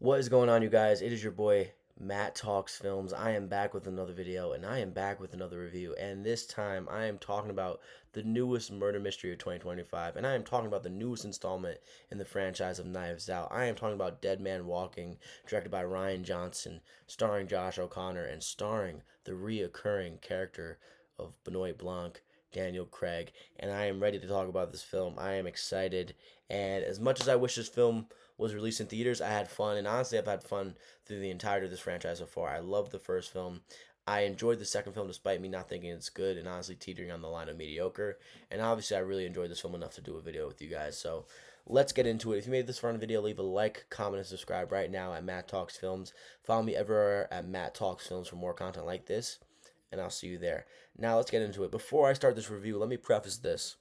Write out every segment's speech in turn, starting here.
What is going on, you guys? It is your boy Matt Talks Films. I am back with another video, and I am back with another review. And this time, I am talking about the newest murder mystery of 2025, and I am talking about the newest installment in the franchise of Knives Out. I am talking about Dead Man Walking, directed by Rian Johnson, starring Josh O'Connor, and starring the reoccurring character of Benoit Blanc, Daniel Craig. And I am ready to talk about this film. I am excited, and as much as I wish this film was released in theaters, I had fun, and honestly, I've had fun through the entirety of this franchise so far. I loved the first film. I enjoyed the second film despite me not thinking it's good and honestly teetering on the line of mediocre. And obviously, I really enjoyed this film enough to do a video with you guys. So let's get into it. If you made this far in the video, leave a like, comment, and subscribe right now at Matt Talks Films. Follow me everywhere at Matt Talks Films for more content like this, and I'll see you there. Now let's get into it. Before I start this review, let me preface this.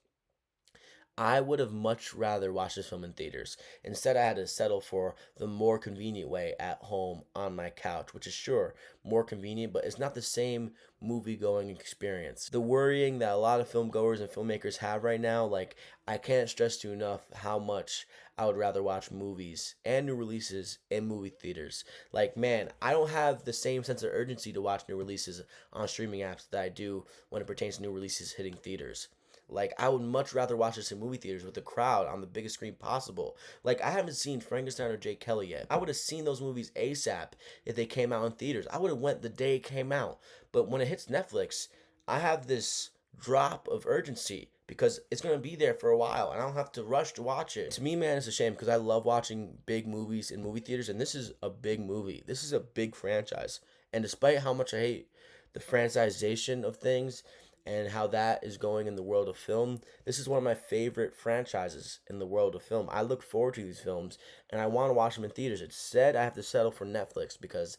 I would have much rather watched this film in theaters. Instead, I had to settle for the more convenient way at home on my couch, which is sure more convenient, but it's not the same movie going experience. The worrying that a lot of film goers and filmmakers have right now, like, I can't stress to you enough how much I would rather watch movies and new releases in movie theaters. Like, man, I don't have the same sense of urgency to watch new releases on streaming apps that I do when it pertains to new releases hitting theaters. Like, I would much rather watch this in movie theaters with the crowd on the biggest screen possible. Like, I haven't seen Frankenstein or Jake Kelly yet. I would have seen those movies ASAP if they came out in theaters. I would have went the day it came out. But when it hits Netflix, I have this drop of urgency because it's going to be there for a while and I don't have to rush to watch it. To me, man, it's a shame because I love watching big movies in movie theaters, and this is a big movie. This is a big franchise. And despite how much I hate the franchisation of things and how that is going in the world of film, this is one of my favorite franchises in the world of film. I look forward to these films and I want to watch them in theaters. Instead, I have to settle for Netflix because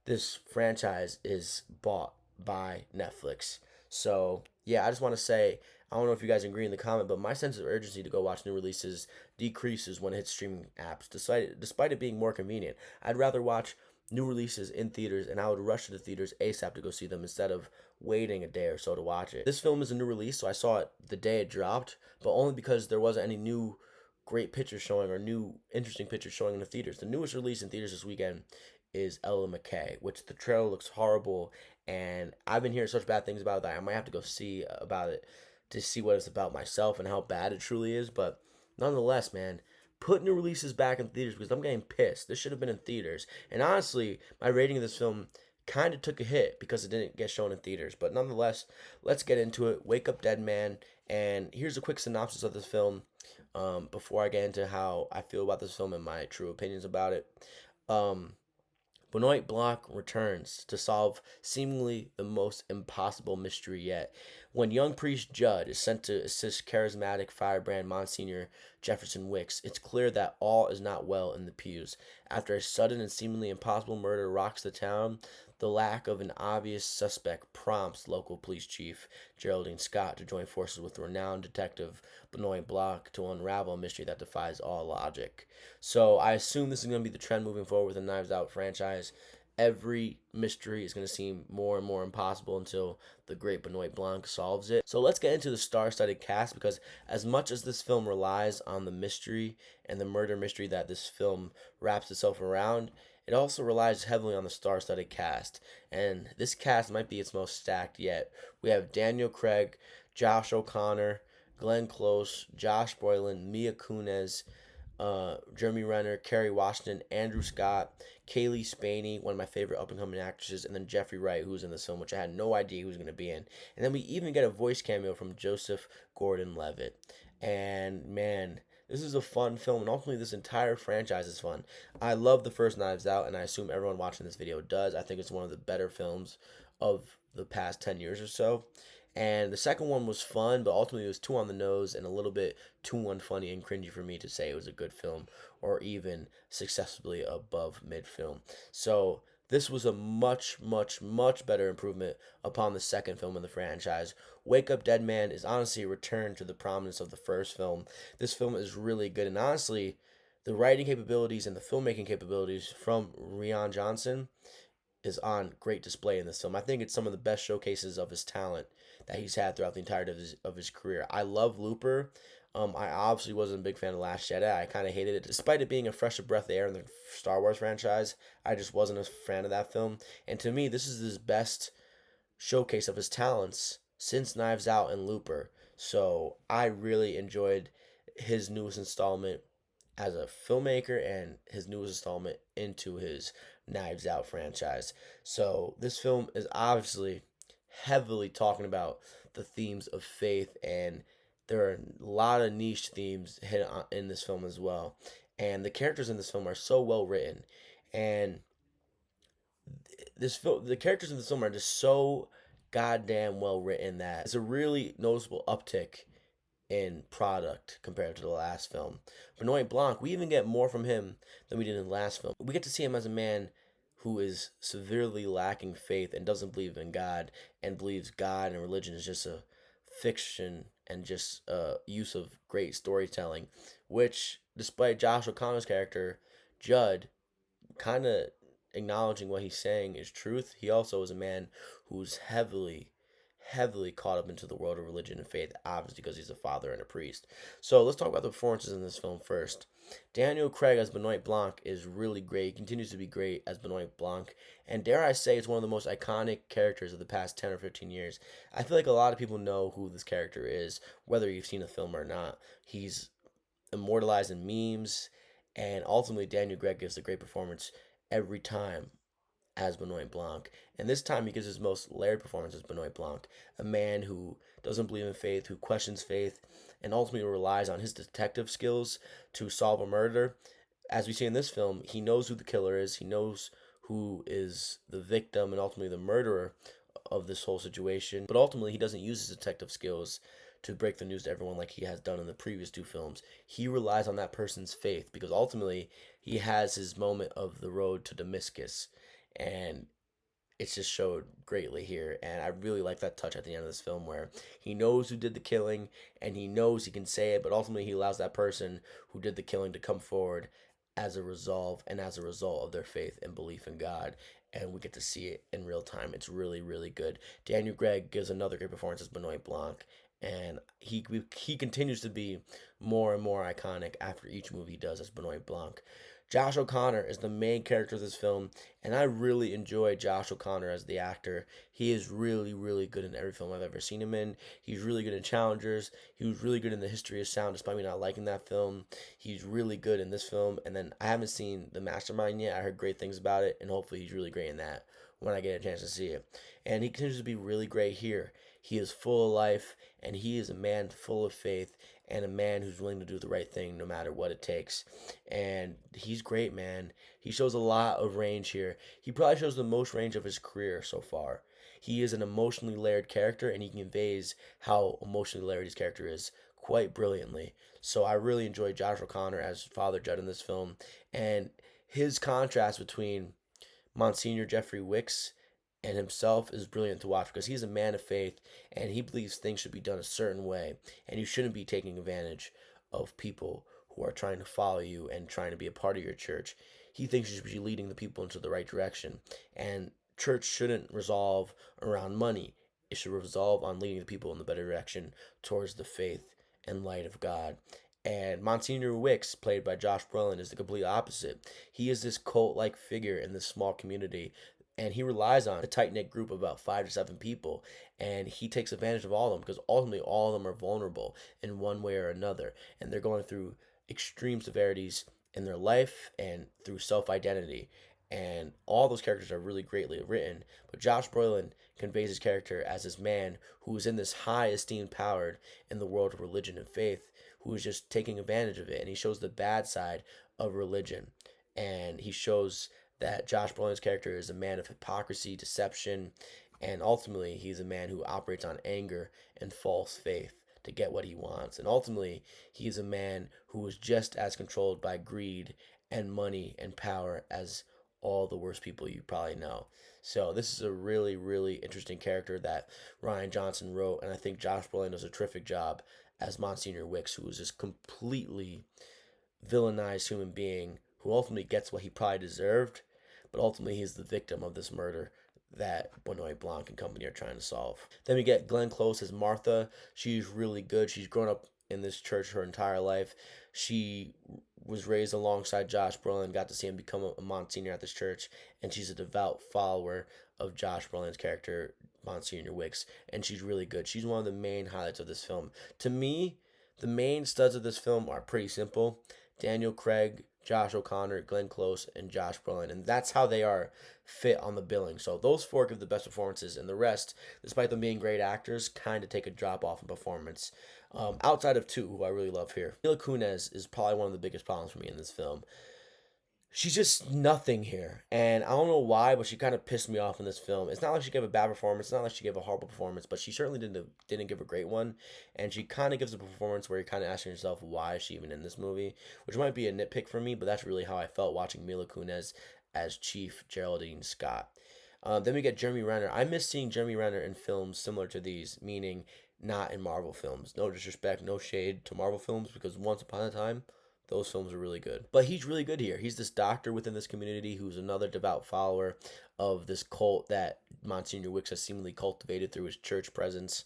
this franchise is bought by Netflix. So, yeah, I just want to say, I don't know if you guys agree in the comment, but my sense of urgency to go watch new releases decreases when it hits streaming apps, despite it being more convenient. I'd rather watch new releases in theaters, and I would rush to the theaters ASAP to go see them instead of waiting a day or so to watch it. This film is a new release, so I saw it the day it dropped, but only because there wasn't any new great pictures showing or new interesting pictures showing in the theaters. The newest release in theaters this weekend is Ella McKay, which the trailer looks horrible, and I've been hearing such bad things about that. I might have to go see about it to see what it's about myself and how bad it truly is, but nonetheless, man, put new releases back in theaters because I'm getting pissed. This should have been in theaters. And honestly, my rating of this film kind of took a hit because it didn't get shown in theaters. But nonetheless, let's get into it. Wake Up Dead Man. And here's a quick synopsis of this film before I get into how I feel about this film and my true opinions about it. Um, Benoit Blanc returns to solve seemingly the most impossible mystery yet. When young priest Judd is sent to assist charismatic firebrand Monsignor Jefferson Wicks, it's clear that all is not well in the pews. After a sudden and seemingly impossible murder rocks the town, the lack of an obvious suspect prompts local police chief Geraldine Scott to join forces with renowned detective Benoit Blanc to unravel a mystery that defies all logic. So I assume this is going to be the trend moving forward with the Knives Out franchise. Every mystery is going to seem more and more impossible until the great Benoit Blanc solves it. So let's get into the star-studded cast, because as much as this film relies on the mystery and the murder mystery that this film wraps itself around, it also relies heavily on the star-studded cast. And this cast might be its most stacked yet. We have Daniel Craig, Josh O'Connor, Glenn Close, Josh Brolin, Mia Kunis, Jeremy Renner, Kerry Washington, Andrew Scott, Kaylee Spaney, one of my favorite up-and-coming actresses, and then Jeffrey Wright, who's in this film, which I had no idea he was going to be in. And then we even get a voice cameo from Joseph Gordon-Levitt. And, man, this is a fun film, and ultimately this entire franchise is fun. I love the first Knives Out, and I assume everyone watching this video does. I think it's one of the better films of the past 10 years or so. And the second one was fun, but ultimately it was too on the nose and a little bit too unfunny and cringy for me to say it was a good film or even successfully above mid film. So this was a much, much, much better improvement upon the second film in the franchise. Wake Up Dead Man is honestly a return to the prominence of the first film. This film is really good, and honestly, the writing capabilities and the filmmaking capabilities from Rian Johnson is on great display in this film. I think it's some of the best showcases of his talent that he's had throughout the entirety of his career. I love Looper. I obviously wasn't a big fan of Last Jedi. I kind of hated it, despite it being a fresh breath of air in the Star Wars franchise. I just wasn't a fan of that film. And to me, this is his best showcase of his talents since Knives Out and Looper. So I really enjoyed his newest installment as a filmmaker and his newest installment into his Knives Out franchise. So this film is obviously heavily talking about the themes of faith, and there are a lot of niche themes hit in this film as well. And the characters in this film are so well written, and this film, the characters in this film are just so goddamn well written that it's a really noticeable uptick in product compared to the last film. Benoit Blanc, we even get more from him than we did in the last film. We get to see him as a man who is severely lacking faith and doesn't believe in God, and believes God and religion is just a fiction and just a use of great storytelling, which, despite Josh O'Connor's character, Judd, kind of acknowledging what he's saying is truth, he also is a man who's heavily caught up into the world of religion and faith, obviously because he's a father and a priest. So let's talk about the performances in this film first. Daniel Craig as Benoit Blanc is really great. He continues to be great as Benoit Blanc. And dare I say, it's one of the most iconic characters of the past 10 or 15 years. I feel like a lot of people know who this character is, whether you've seen the film or not. He's immortalized in memes, and ultimately Daniel Craig gives a great performance every time as Benoit Blanc. And this time he gives his most layered performance as Benoit Blanc, a man who doesn't believe in faith, who questions faith, and ultimately relies on his detective skills to solve a murder. As we see in this film, he knows who the killer is, he knows who is the victim and ultimately the murderer of this whole situation. But ultimately, he doesn't use his detective skills to break the news to everyone like he has done in the previous two films. He relies on that person's faith because ultimately he has his moment of the road to Damascus, and it's just showed greatly here. And I really like that touch at the end of this film where he knows who did the killing and he knows he can say it, but ultimately he allows that person who did the killing to come forward as a resolve and as a result of their faith and belief in God. And we get to see it in real time. It's really, really good. Daniel Craig gives another great performance as Benoit Blanc, and he continues to be more and more iconic after each movie he does as Benoit Blanc. Josh O'Connor is the main character of this film, and I really enjoy Josh O'Connor as the actor. He is really, really good in every film I've ever seen him in. He's really good in Challengers. He was really good in The History of Sound, despite me not liking that film. He's really good in this film, and then I haven't seen The Mastermind yet. I heard great things about it, and hopefully he's really great in that when I get a chance to see it. And he continues to be really great here. He is full of life, and he is a man full of faith, and a man who's willing to do the right thing no matter what it takes. And he's great, man. He shows a lot of range here. He probably shows the most range of his career so far. He is an emotionally layered character, and he conveys how emotionally layered his character is quite brilliantly. So I really enjoyed Josh O'Connor as Father Judd in this film, and his contrast between Monsignor Jeffrey Wicks and himself is brilliant to watch because he's a man of faith and he believes things should be done a certain way, and you shouldn't be taking advantage of people who are trying to follow you and trying to be a part of your church. He thinks you should be leading the people into the right direction, and church shouldn't resolve around money. It should resolve on leading the people in the better direction towards the faith and light of God. And Monsignor Wicks, played by Josh Brolin, is the complete opposite. He is this cult like figure in this small community, and he relies on a tight knit group of about 5 to 7 people, and he takes advantage of all of them because ultimately all of them are vulnerable in one way or another, and they're going through extreme severities in their life and through self identity. And all those characters are really greatly written, but Josh Brolin conveys his character as this man who is in this high esteemed power in the world of religion and faith, who is just taking advantage of it, and he shows the bad side of religion, and he shows that Josh Brolin's character is a man of hypocrisy, deception, and ultimately he's a man who operates on anger and false faith to get what he wants. And ultimately, he's a man who is just as controlled by greed and money and power as all the worst people you probably know. So this is a really, really interesting character that Rian Johnson wrote, and I think Josh Brolin does a terrific job as Monsignor Wicks, who is this completely villainized human being who ultimately gets what he probably deserved, but ultimately he's the victim of this murder that Benoit Blanc and company are trying to solve. Then we get Glenn Close as Martha. She's really good. She's grown up in this church her entire life. She was raised alongside Josh Brolin, got to see him become a Monsignor at this church, and she's a devout follower of Josh Brolin's character, Monsignor Wicks, and she's really good. She's one of the main highlights of this film. To me, the main studs of this film are pretty simple: Daniel Craig, Josh O'Connor, Glenn Close, and Josh Brolin, and that's how they are fit on the billing. So those four give the best performances, and the rest, despite them being great actors, kind of take a drop off in performance. Outside of two, who I really love here, Mila Kunis is probably one of the biggest problems for me in this film. She's just nothing here, and I don't know why, but she kind of pissed me off in this film. It's not like she gave a bad performance, it's not like she gave a horrible performance, but she certainly didn't give a great one. And she kind of gives a performance where you're kind of asking yourself, why is she even in this movie? Which might be a nitpick for me, but that's really how I felt watching Mila Kunis as Chief Geraldine Scott. Then we get Jeremy Renner. I miss seeing Jeremy Renner in films similar to these, meaning not in Marvel films. No disrespect, no shade to Marvel films, because once upon a time, those films are really good. But he's really good here. He's this doctor within this community who's another devout follower of this cult that Monsignor Wicks has seemingly cultivated through his church presence.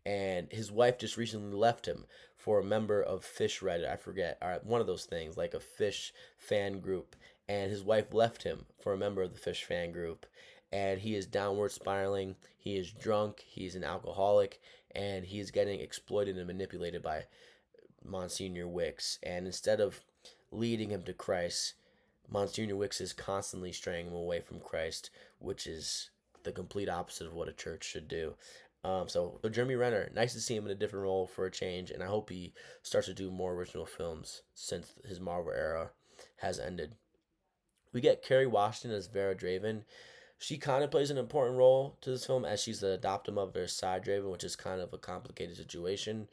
And his wife just recently left him for a member of Fish Reddit. I forget, one of those things, like a Fish fan group. And his wife left him for a member of the Fish fan group. And he is downward spiraling. He is drunk. He's an alcoholic. And he is getting exploited and manipulated by Monsignor Wicks, and instead of leading him to Christ, Monsignor Wicks is constantly straying him away from Christ, which is the complete opposite of what a church should do. So Jeremy Renner, nice to see him in a different role for a change, and I hope he starts to do more original films since his Marvel era has ended. We get Kerry Washington as Vera Draven. She kind of plays an important role to this film as she's the adopted mother of Cy Draven, which is kind of a complicated situation.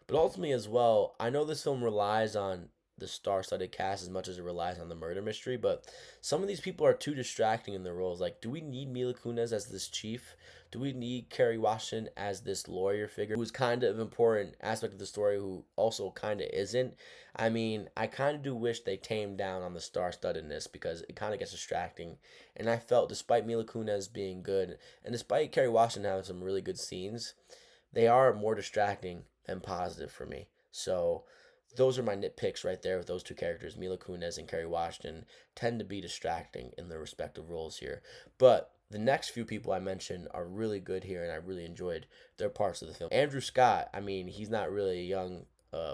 But ultimately, as well, I know this film relies on the star-studded cast as much as it relies on the murder mystery, but some of these people are too distracting in their roles. Like, do we need Mila Kunis as this chief? Do we need Kerry Washington as this lawyer figure who's kind of an important aspect of the story who also kind of isn't? I mean, I kind of do wish they tamed down on the star-studdedness because it kind of gets distracting. And I felt, despite Mila Kunis being good, and despite Kerry Washington having some really good scenes, they are more distracting than positive for me. So those are my nitpicks right there with those two characters. Mila Kunis and Kerry Washington tend to be distracting in their respective roles here. But the next few people I mentioned are really good here, and I really enjoyed their parts of the film. Andrew Scott, I mean, he's not really a young,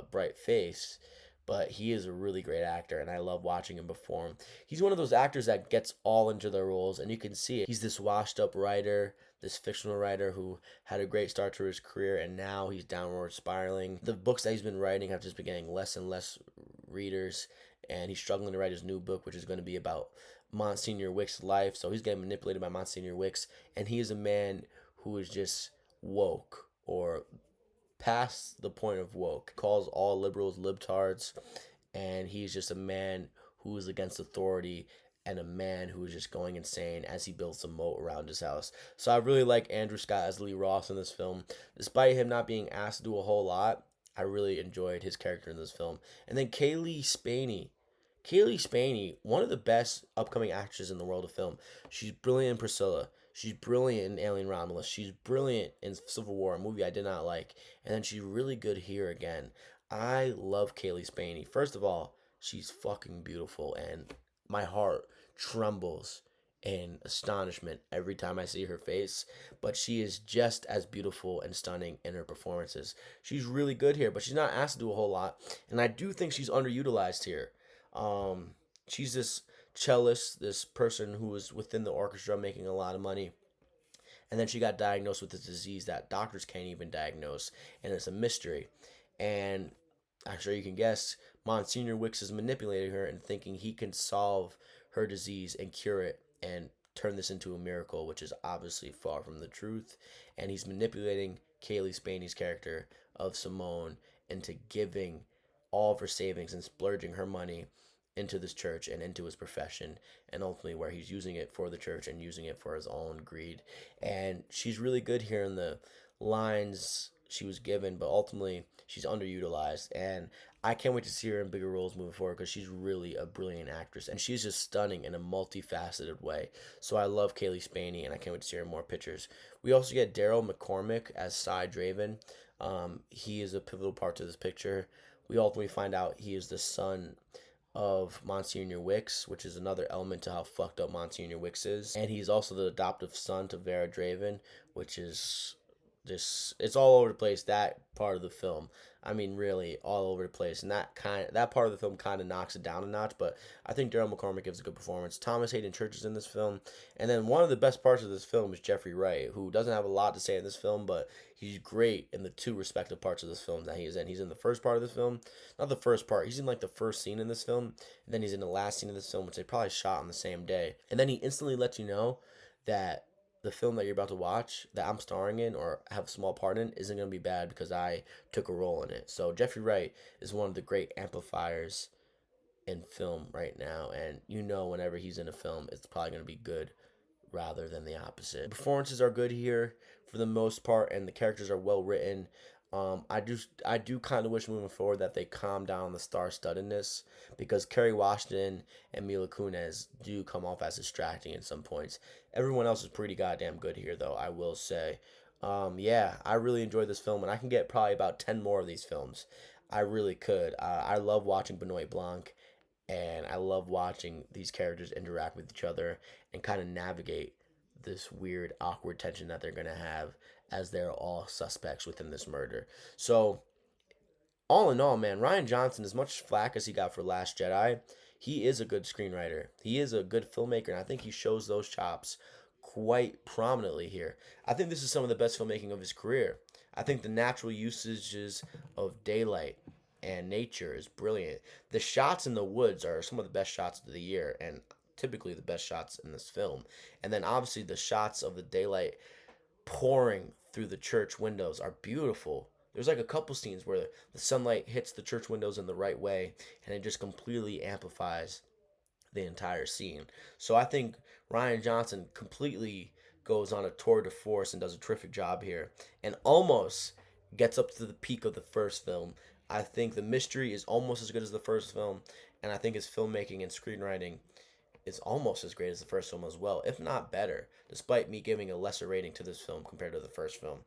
bright face, but he is a really great actor, and I love watching him perform. He's one of those actors that gets all into their roles, and you can see it. He's this washed-up writer, this fictional writer who had a great start to his career, and now he's downward spiraling. The books that he's been writing have just been getting less and less readers, and he's struggling to write his new book, which is going to be about Monsignor Wicks' life. So he's getting manipulated by Monsignor Wicks, and he is a man who is just woke, or past the point of woke. Calls all liberals libtards, and he's just a man who is against authority and a man who is just going insane as he builds a moat around his house. So I really like Andrew Scott as Lee Ross in this film. Despite him not being asked to do a whole lot, I really enjoyed his character in this film. And then Kaylee Spaney. Kaylee Spaney, one of the best upcoming actresses in the world of film. She's brilliant in Priscilla. She's brilliant in Alien Romulus. She's brilliant in Civil War, a movie I did not like. And then she's really good here again. I love Kaylee Spaney. First of all, she's fucking beautiful, and my heart trembles in astonishment every time I see her face. But she is just as beautiful and stunning in her performances. She's really good here, but she's not asked to do a whole lot. And I do think she's underutilized here. She's this cellist, this person who was within the orchestra making a lot of money. And then she got diagnosed with this disease that doctors can't even diagnose, and it's a mystery. And I'm sure you can guess, Monsignor Wicks is manipulating her and thinking he can solve her disease and cure it and turn this into a miracle, which is obviously far from the truth. And he's manipulating Kaylee Spaney's character of Simone into giving all of her savings and splurging her money into this church and into his profession, and ultimately where he's using it for the church and using it for his own greed. And she's really good here in the lines she was given, but ultimately she's underutilized, and I can't wait to see her in bigger roles moving forward because she's really a brilliant actress, and she's just stunning in a multifaceted way. So I love Kaylee Spaney, and I can't wait to see her in more pictures. We also get Daryl McCormick as Cy Draven. He is a pivotal part to this picture. We ultimately find out he is the son of Monsignor Wicks, which is another element to how fucked up Monsignor Wicks is. And he's also the adoptive son to Vera Draven, which is just, it's all over the place, that part of the film. I mean, really all over the place. And that part of the film kind of knocks it down a notch, but I think Daryl McCormick gives a good performance. Thomas Hayden Church is in this film. And then one of the best parts of this film is Jeffrey Wright, who doesn't have a lot to say in this film, but he's great in the two respective parts of this film that he is in. He's in the first part of this film, not the first part. He's in like the first scene in this film, and then he's in the last scene of this film, which they probably shot on the same day. And then he instantly lets you know that the film that you're about to watch, that I'm starring in or have a small part in, isn't going to be bad because I took a role in it. So Jeffrey Wright is one of the great amplifiers in film right now, and you know whenever he's in a film, it's probably going to be good rather than the opposite. The performances are good here for the most part, and the characters are well written. I do kind of wish moving forward that they calm down the star-studdedness, because Kerry Washington and Mila Kunis do come off as distracting at some points. Everyone else is pretty goddamn good here, though, I will say. Yeah, I really enjoyed this film, and I can get probably about 10 more of these films. I really could. I love watching Benoit Blanc, and I love watching these characters interact with each other and kind of navigate this weird, awkward tension that they're going to have as they're all suspects within this murder. So, all in all, man, Rian Johnson, as much flack as he got for Last Jedi, he is a good screenwriter. He is a good filmmaker, and I think he shows those chops quite prominently here. I think this is some of the best filmmaking of his career. I think the natural usages of daylight and nature is brilliant. The shots in the woods are some of the best shots of the year, and typically the best shots in this film. And then obviously the shots of the daylight pouring through the church windows are beautiful. There's like a couple scenes where the sunlight hits the church windows in the right way, and it just completely amplifies the entire scene. So I think Rian Johnson completely goes on a tour de force and does a terrific job here, and almost gets up to the peak of the first film. I think the mystery is almost as good as the first film, and I think his filmmaking and screenwriting is almost as great as the first film as well, if not better, despite me giving a lesser rating to this film compared to the first film.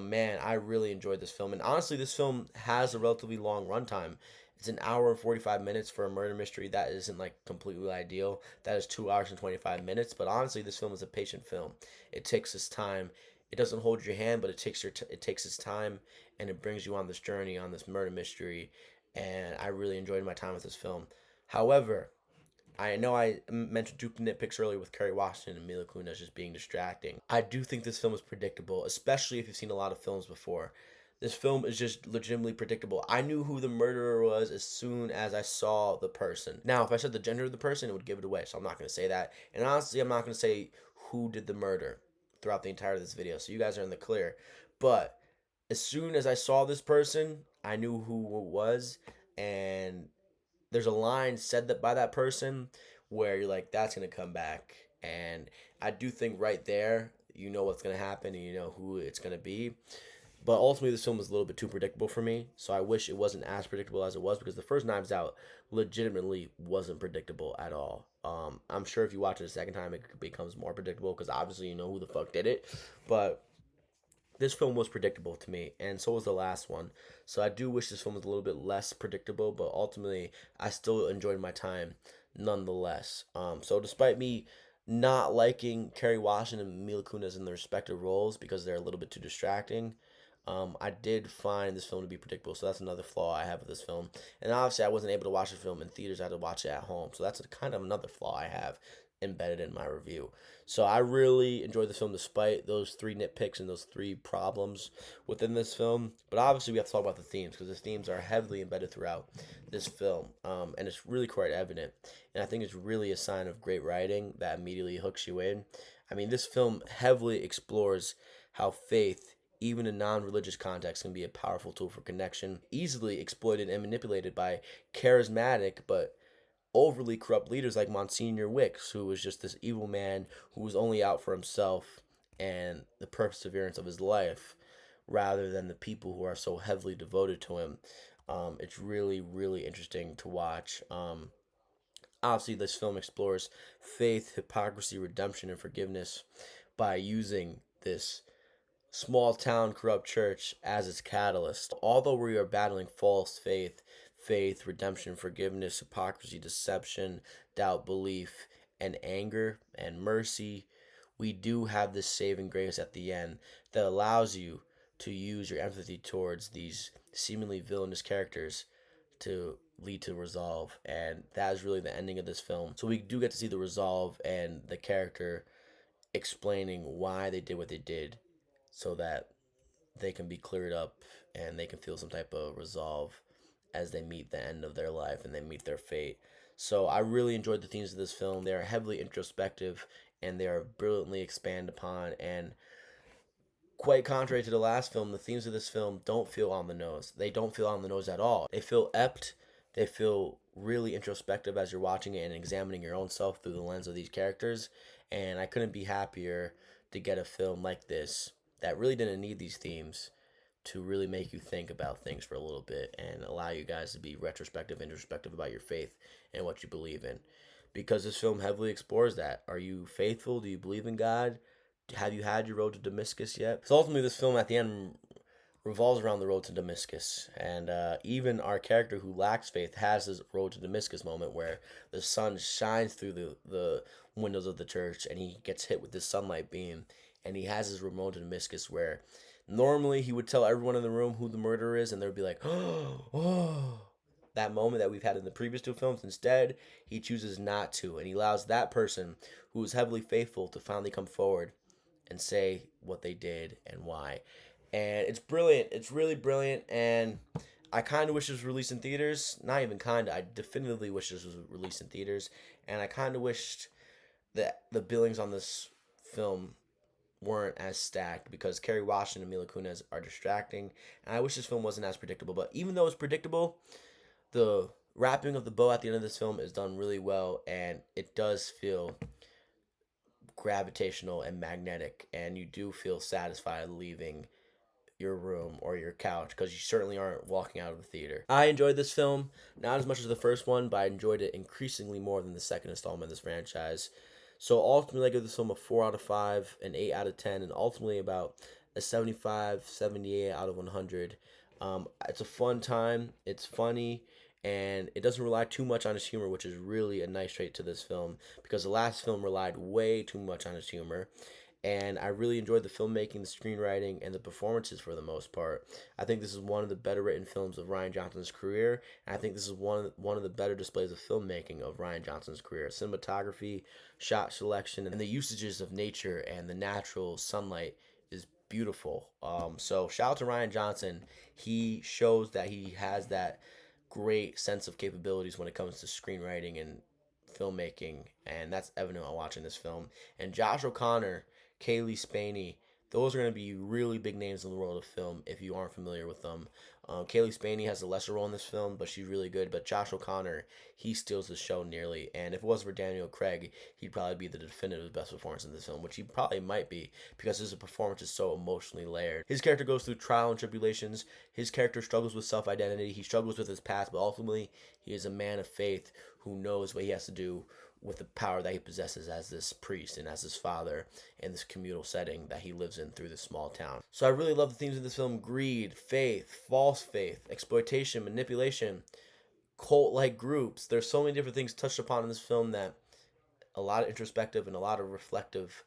Man, I really enjoyed this film, and honestly, this film has a relatively long runtime. It's an hour and 45 minutes for a murder mystery. That isn't like completely ideal. That is 2 hours and 25 minutes. But honestly, this film is a patient film. It takes its time. It doesn't hold your hand, but it takes its time, and it brings you on this journey, on this murder mystery. And I really enjoyed my time with this film. However, I know I mentioned two nitpicks earlier with Kerry Washington and Mila Kunis just being distracting. I do think this film is predictable, especially if you've seen a lot of films before. This film is just legitimately predictable. I knew who the murderer was as soon as I saw the person. Now, if I said the gender of the person, it would give it away, so I'm not going to say that. And honestly, I'm not going to say who did the murder throughout the entirety of this video, so you guys are in the clear. But as soon as I saw this person, I knew who it was, and there's a line said that by that person where you're like, that's gonna come back. And I do think right there, you know what's gonna happen and you know who it's gonna be. But ultimately, this film was a little bit too predictable for me, so I wish it wasn't as predictable as it was, because the first Knives Out legitimately wasn't predictable at all. I'm sure if you watch it a second time, it becomes more predictable because obviously you know who the fuck did it. But this film was predictable to me, and so was the last one. So I do wish this film was a little bit less predictable, but ultimately, I still enjoyed my time nonetheless. So despite me not liking Kerry Washington and Mila Kunis in their respective roles because they're a little bit too distracting, I did find this film to be predictable, so that's another flaw I have with this film. And obviously, I wasn't able to watch the film in theaters; I had to watch it at home, so that's kind of another flaw I have embedded in my review. So I really enjoyed the film despite those three nitpicks and those three problems within this film. But obviously, we have to talk about the themes, because the themes are heavily embedded throughout this film, and it's really quite evident. And I think it's really a sign of great writing that immediately hooks you in. I mean, this film heavily explores how faith, even in non-religious contexts, can be a powerful tool for connection, easily exploited and manipulated by charismatic but overly corrupt leaders like Monsignor Wicks, who was just this evil man who was only out for himself and the perseverance of his life, rather than the people who are so heavily devoted to him. It's really, really interesting to watch. Obviously, this film explores faith, hypocrisy, redemption, and forgiveness by using this small town corrupt church as its catalyst. Although we are battling false faith, redemption, forgiveness, hypocrisy, deception, doubt, belief, and anger and mercy, we do have this saving grace at the end that allows you to use your empathy towards these seemingly villainous characters to lead to resolve. And that is really the ending of this film. So we do get to see the resolve and the character explaining why they did what they did so that they can be cleared up and they can feel some type of resolve as they meet the end of their life and they meet their fate. So I really enjoyed the themes of this film. They are heavily introspective and they are brilliantly expanded upon. And quite contrary to the last film, the themes of this film don't feel on the nose. They don't feel on the nose at all. They feel ept. They feel really introspective as you're watching it and examining your own self through the lens of these characters. And I couldn't be happier to get a film like this that really didn't need these themes to really make you think about things for a little bit and allow you guys to be retrospective, introspective about your faith and what you believe in. Because this film heavily explores that. Are you faithful? Do you believe in God? Have you had your road to Damascus yet? Because ultimately, this film at the end revolves around the road to Damascus. And even our character who lacks faith has this road to Damascus moment where the sun shines through the windows of the church and he gets hit with this sunlight beam. And he has his road to Damascus where normally he would tell everyone in the room who the murderer is and they would be like, oh, that moment that we've had in the previous two films. Instead, he chooses not to. And he allows that person who is heavily faithful to finally come forward and say what they did and why. And it's brilliant. It's really brilliant. And I kind of wish it was released in theaters. Not even kind of. I definitively wish this was released in theaters. And I kind of wished that the billings on this film weren't as stacked because Kerry Washington and Mila Kunis are distracting. And I wish this film wasn't as predictable. But even though it's predictable, the wrapping of the bow at the end of this film is done really well. And it does feel gravitational and magnetic, and you do feel satisfied leaving your room or your couch because you certainly aren't walking out of the theater. I enjoyed this film, not as much as the first one, but I enjoyed it increasingly more than the second installment of this franchise. So ultimately, I give this film a 4 out of 5, an 8 out of 10, and ultimately about a 75, 78 out of 100. It's a fun time. It's funny. And it doesn't rely too much on its humor, which is really a nice trait to this film because the last film relied way too much on its humor. And I really enjoyed the filmmaking, the screenwriting, and the performances for the most part. I think this is one of the better written films of Rian Johnson's career. And I think this is one of the better displays of filmmaking of Rian Johnson's career. Cinematography, shot selection, and the usages of nature and the natural sunlight is beautiful. So shout out to Rian Johnson. He shows that he has that great sense of capabilities when it comes to screenwriting and filmmaking, and that's evident while watching this film. And Josh O'Connor, Kaylee Spaney, those are going to be really big names in the world of film if you aren't familiar with them. Kaylee Spaney has a lesser role in this film, but she's really good. But Josh O'Connor, he steals the show nearly. And if it wasn't for Daniel Craig, he'd probably be the definitive best performance in this film, which he probably might be because his performance is so emotionally layered. His character goes through trial and tribulations. His character struggles with self-identity. He struggles with his past, but ultimately he is a man of faith who knows what he has to do with the power that he possesses as this priest and as his father in this communal setting that he lives in through this small town. So I really love the themes of this film: greed, faith, false faith, exploitation, manipulation, cult-like groups. There's so many different things touched upon in this film that a lot of introspective and a lot of reflective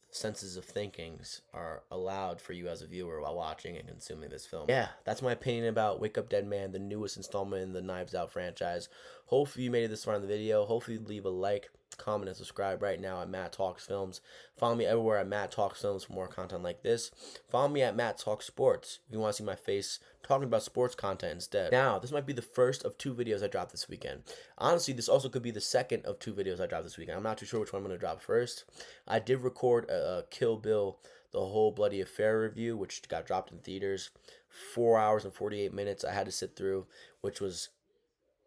senses of thinkings are allowed for you as a viewer while watching and consuming this film. Yeah, that's my opinion about Wake Up Dead Man, the newest installment in the Knives Out franchise. Hopefully you made it this far in the video. Hopefully leave a like, comment, and subscribe right now at Matt Talks Films. Follow me everywhere at Matt Talks Films for more content like this. Follow me at Matt Talks Sports if you want to see my face talking about sports content instead. Now, this might be the first of 2 videos I drop this weekend. Honestly, this also could be the second of 2 videos I drop this weekend. I'm not too sure which one I'm going to drop first. I did record a Kill Bill, The Whole Bloody Affair review, which got dropped in theaters. 4 hours and 48 minutes I had to sit through, which was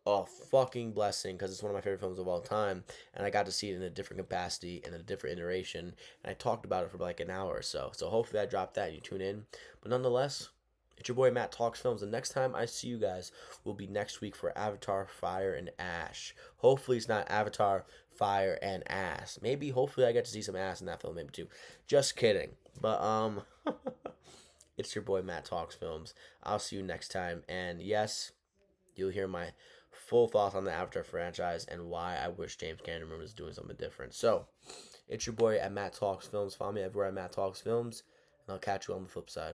a fucking blessing because it's one of my favorite films of all time, and I got to see it in a different capacity and a different iteration, and I talked about it for like an hour or so. So hopefully I drop that and you tune in. But nonetheless, it's your boy Matt Talks Films. The next time I see you guys will be next week for Avatar, Fire, and Ash. Hopefully it's not Avatar, Fire, and Ass. Maybe, hopefully I get to see some ass in that film maybe too. Just kidding. But, It's your boy Matt Talks Films. I'll see you next time. And yes, you'll hear my full thoughts on the Avatar franchise and why I wish James Cameron was doing something different. So, it's your boy at Matt Talks Films. Follow me everywhere at Matt Talks Films, and I'll catch you on the flip side.